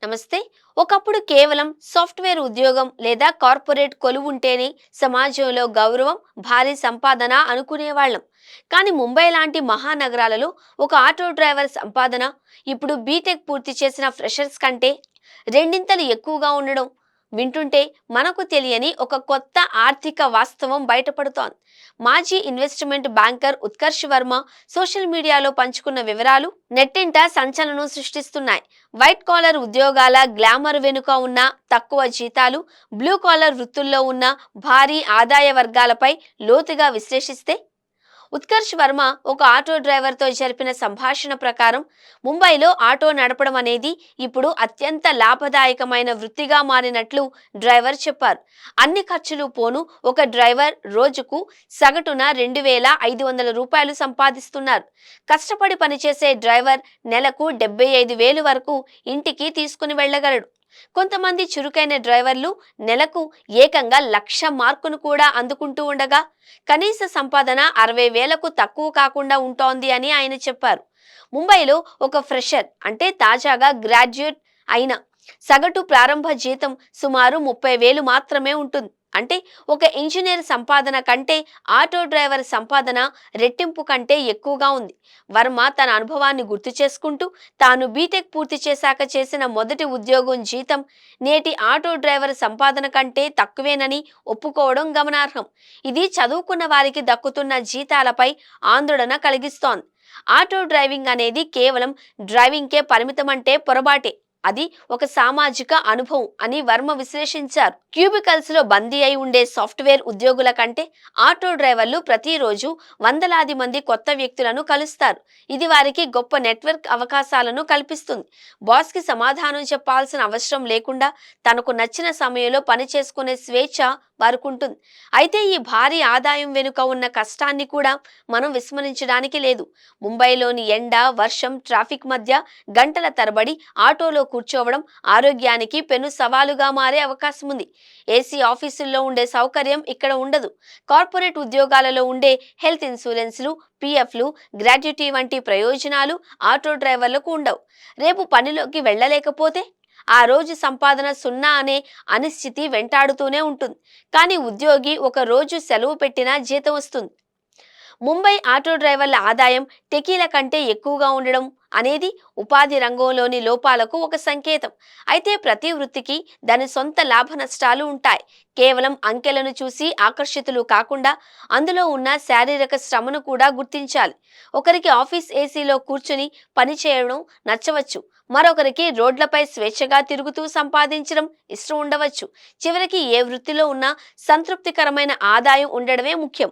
నమస్తే. ఒకప్పుడు కేవలం సాఫ్ట్‌వేర్ ఉద్యోగం లేదా కార్పొరేట్ కొలువుంటేనే సమాజంలో గౌరవం, భారీ సంపాదన అనుకునేవాళ్ళం. కానీ ముంబై లాంటి మహానగరాలలో ఒక ఆటో డ్రైవర్ సంపాదన ఇప్పుడు బీటెక్ పూర్తి చేసిన ఫ్రెషర్స్ కంటే రెండింతలు ఎక్కువగా ఉండడం వింటుంటే మనకు తెలియని ఒక కొత్త ఆర్థిక వాస్తవం బయటపడుతోంది. మాజీ investment banker Utkarsh Varma social మీడియాలో పంచుకున్న వివరాలు నెట్టింట సంచలనం సృష్టిస్తున్నాయి. వైట్ కాలర్ ఉద్యోగాల గ్లామర్ వెనుక ఉన్న తక్కువ జీతాలు, బ్లూ కాలర్ వృత్తుల్లో ఉన్న భారీ ఆదాయ వర్గాలపై లోతుగా విశ్లేషిస్తే ఉత్కర్ష్ వర్మ ఒక ఆటో డ్రైవర్తో జరిపిన సంభాషణ ప్రకారం ముంబైలో ఆటో నడపడం అనేది ఇప్పుడు అత్యంత లాభదాయకమైన వృత్తిగా మారినట్లు డ్రైవర్ చెప్పారు. అన్ని ఖర్చులు పోను ఒక డ్రైవర్ రోజుకు సగటున 2,500 రూపాయలు సంపాదిస్తున్నారు. కష్టపడి పనిచేసే డ్రైవర్ నెలకు 75,000 వరకు ఇంటికి తీసుకుని వెళ్ళగలడు. కొంతమంది చురుకైన డ్రైవర్లు నెలకు ఏకంగా 1,00,000 మార్కును కూడా అందుకుంటూ ఉండగా కనీస సంపాదన 60,000కు తక్కువ కాకుండా ఉంటోంది అని ఆయన చెప్పారు. ముంబైలో ఒక ఫ్రెషర్ అంటే తాజాగా గ్రాడ్యుయేట్ అయిన సగటు ప్రారంభ జీతం సుమారు 30,000 మాత్రమే ఉంటుంది. అంటే ఒక ఇంజనీర్ సంపాదన కంటే ఆటో డ్రైవర్ సంపాదన రెట్టింపు కంటే ఎక్కువగా ఉంది. వర్మ తన అనుభవాన్ని గుర్తు చేసుకుంటూ తాను బీటెక్ పూర్తి చేశాక చేసిన మొదటి ఉద్యోగం జీతం నేటి ఆటో డ్రైవర్ సంపాదన కంటే తక్కువేనని ఒప్పుకోవడం గమనార్హం. ఇది చదువుకున్న వారికి దక్కుతున్న జీతాలపై ఆందోళన కలిగిస్తోంది. ఆటో డ్రైవింగ్ అనేది కేవలం డ్రైవింగ్కే పరిమితమంటే పొరపాటే. అది ఒక సామాజిక అనుభవం అని వర్మ విశ్లేషించారు. క్యూబికల్స్ లో బందీ అయి ఉండే సాఫ్ట్వేర్ ఉద్యోగుల కంటే ఆటో డ్రైవర్లు ప్రతిరోజు వందలాది మంది కొత్త వ్యక్తులను కలుస్తారు. ఇది వారికి గొప్ప నెట్వర్క్ అవకాశాలను కల్పిస్తుంది. బాస్ కి సమాధానం చెప్పాల్సిన అవసరం లేకుండా తనకు నచ్చిన సమయంలో పని చేసుకునే స్వేచ్ఛ వారికి ఉంటుంది. అయితే ఈ భారీ ఆదాయం వెనుక ఉన్న కష్టాన్ని కూడా మనం విస్మరించడానికి లేదు. ముంబైలోని ఎండ, వర్షం, ట్రాఫిక్ మధ్య గంటల తరబడి ఆటోలో కూర్చోవడం ఆరోగ్యానికి పెను సవాలుగా మారే అవకాశం ఉంది. ఏసీ ఆఫీసుల్లో ఉండే సౌకర్యం ఇక్కడ ఉండదు. కార్పొరేట్ ఉద్యోగాలలో ఉండే హెల్త్ ఇన్సూరెన్స్లు, పిఎఫ్లు, గ్రాట్యుటీ వంటి ప్రయోజనాలు ఆటో డ్రైవర్లకు ఉండవు. రేపు పనిలోకి వెళ్ళలేకపోతే ఆ రోజు సంపాదన సున్నా అనే అనిశ్చితి వెంటాడుతూనే ఉంటుంది. కానీ ఉద్యోగి ఒక రోజు సెలవు పెట్టినా జీతం వస్తుంది. ముంబై ఆటో డ్రైవర్ల ఆదాయం టెకీల కంటే ఎక్కువగా ఉండడం అనేది ఉపాధి రంగంలోని లోపాలకు ఒక సంకేతం. అయితే ప్రతి వృత్తికి దాని సొంత లాభ నష్టాలు ఉంటాయి. కేవలం అంకెలను చూసి ఆకర్షితులు కాకుండా అందులో ఉన్న శారీరక శ్రమను కూడా గుర్తించాలి. ఒకరికి ఆఫీస్ ఏసీలో కూర్చుని పని చేయడం నచ్చవచ్చు. మరొకరికి రోడ్లపై స్వేచ్ఛగా తిరుగుతూ సంపాదించడం ఇష్టం ఉండవచ్చు. చివరికి ఏ వృత్తిలో ఉన్నా సంతృప్తికరమైన ఆదాయం ఉండడమే ముఖ్యం.